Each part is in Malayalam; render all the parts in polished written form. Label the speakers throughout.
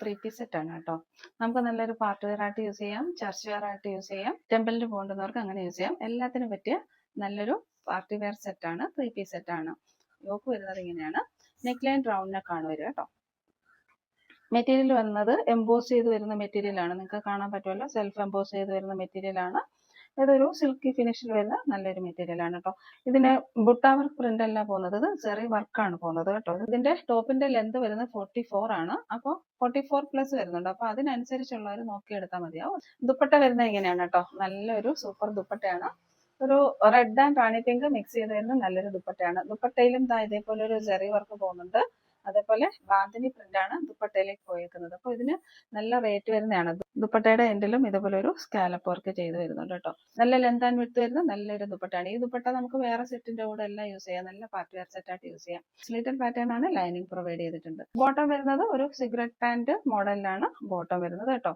Speaker 1: ത്രീ പീസ് സെറ്റ് ആണ് കേട്ടോ. നമുക്ക് നല്ലൊരു പാർട്ടി വെയർ ആയിട്ട് യൂസ് ചെയ്യാം, ചർച്ച് വെയർ ആയിട്ട് യൂസ് ചെയ്യാം, ടെമ്പിളിന് പോകേണ്ടുന്നവർക്ക് അങ്ങനെ യൂസ് ചെയ്യാം. എല്ലാത്തിനും പറ്റിയ നല്ലൊരു പാർട്ടി വെയർ സെറ്റ് ആണ്, ത്രീ പീസ് സെറ്റ് ആണ്. യോക്ക് വരുന്നത് ഇങ്ങനെയാണ്. നെക്ക് ലൈൻ റൗണ്ട് നെക്ക് ആണ് വരിക കേട്ടോ. മെറ്റീരിയൽ വരുന്നത് എംബോസ് ചെയ്ത് വരുന്ന മെറ്റീരിയൽ ആണ്. നിങ്ങൾക്ക് കാണാൻ പറ്റുമല്ലോ, സെൽഫ് എംബോസ് ചെയ്ത് വരുന്ന മെറ്റീരിയൽ ആണ്. ഇതൊരു സിൽക്കി ഫിനിഷിൽ വരുന്ന നല്ലൊരു മെറ്റീരിയൽ ആണ് കേട്ടോ. ഇതിന് ബുട്ട വർക്ക് പ്രിന്റ് അല്ല പോകുന്നത്, ഇത് ചെറിയ വർക്കാണ് പോകുന്നത് കേട്ടോ. ഇതിന്റെ ടോപ്പിന്റെ ലെന്ത് വരുന്നത് 44 ആണ്. അപ്പോൾ 44+ വരുന്നുണ്ട്. അപ്പൊ അതിനനുസരിച്ചുള്ളവർ നോക്കിയെടുത്താൽ മതിയാവും. ദുപ്പട്ട വരുന്നത് ഇങ്ങനെയാണ് കേട്ടോ. നല്ലൊരു സൂപ്പർ ദുപ്പട്ടയാണ്. ഒരു red and Rani pink mix ചെയ്ത് വരുന്ന നല്ലൊരു ദുപ്പട്ടയാണ്. ദുപ്പട്ടയിലും ഇതേപോലെ ഒരു ജെറി വർക്ക് പോകുന്നുണ്ട്. അതേപോലെ ബാന്തിനി പ്രിന്റ് ആണ് ദുപ്പട്ടയിലേക്ക് പോയേക്കുന്നത്. അപ്പൊ ഇതിന് നല്ല റേറ്റ് വരുന്നതാണ്. ദുപ്പട്ടയുടെ എൻഡിലും ഇതുപോലെ ഒരു സ്കാലപ്പ് വർക്ക് ചെയ്ത് വരുന്നുണ്ട് കേട്ടോ. നല്ല ലെന്ത് ആൻഡ് വിഡ്ത്ത് വരുന്ന നല്ലൊരു ദുപ്പട്ടയാണ്. ഈ ദുപ്പട്ട നമുക്ക് വേറെ സെറ്റിന്റെ കൂടെ എല്ലാം യൂസ് ചെയ്യാം. നല്ല പാർട്ടി വെയർ സെറ്റ് ആയിട്ട് യൂസ് ചെയ്യാം. സ്ലിറ്റഡ് പാറ്റേൺ ആണ്, ലൈനിങ് പ്രൊവൈഡ് ചെയ്തിട്ടുണ്ട്. ബോട്ടം വരുന്നത് ഒരു സിഗരറ്റ് പാന്റ് മോഡലിലാണ് ബോട്ടം വരുന്നത് കേട്ടോ.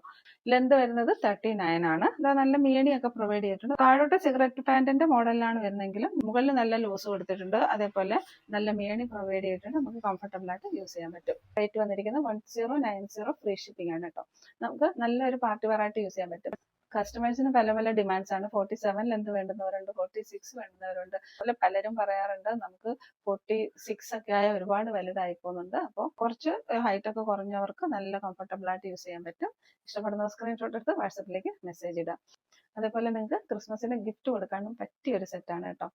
Speaker 1: ലെന്ത് വരുന്നത് 39 ആണ്. ഇതാ നല്ല മീഡിയൊക്കെ പ്രൊവൈഡ് ചെയ്തിട്ടുണ്ട്. താഴോട്ട് സിഗരറ്റ് പാന്റിന്റെ മോഡലിലാണ് വരുന്നെങ്കിലും മുകളിൽ നല്ല ലൂസ് കൊടുത്തിട്ടുണ്ട്. അതേപോലെ നല്ല മേണി പ്രൊവൈഡ് ചെയ്തിട്ടുണ്ട്. നമുക്ക് കംഫർട്ടബിൾ ആയിട്ട് യൂസ് ചെയ്യാൻ പറ്റും. റേറ്റ് വന്നിരിക്കുന്നത് 1090 ഫ്രീ ഷിപ്പിംഗ് ആണ് കേട്ടോ. നമുക്ക് നല്ലൊരു പാർട്ടി വെയർ ആയിട്ട് യൂസ് ചെയ്യാൻ പറ്റും. കസ്റ്റമേഴ്സിന് പല ഡിമാൻഡ്സ് ആണ്. 47 ലെന്ത് വേണ്ടുന്നവരുണ്ട്, 46 വേണ്ടുന്നവരുണ്ട്. അതുപോലെ പലരും പറയാറുണ്ട് നമുക്ക് 46 ഒക്കെ ആയ ഒരുപാട് വലുതായി പോകുന്നുണ്ട്. അപ്പോൾ കുറച്ച് ഹൈറ്റ് ഒക്കെ കുറഞ്ഞവർക്ക് നല്ല കംഫർട്ടബിൾ ആയിട്ട് യൂസ് ചെയ്യാൻ പറ്റും. ഇഷ്ടപ്പെടുന്ന സ്ക്രീൻഷോട്ട് എടുത്ത് വാട്സപ്പിലേക്ക് മെസ്സേജ് ഇടാം. അതേപോലെ നിങ്ങൾക്ക് ക്രിസ്മസിന് ഗിഫ്റ്റ് കൊടുക്കാനും പറ്റിയ ഒരു സെറ്റാണ് കേട്ടോ.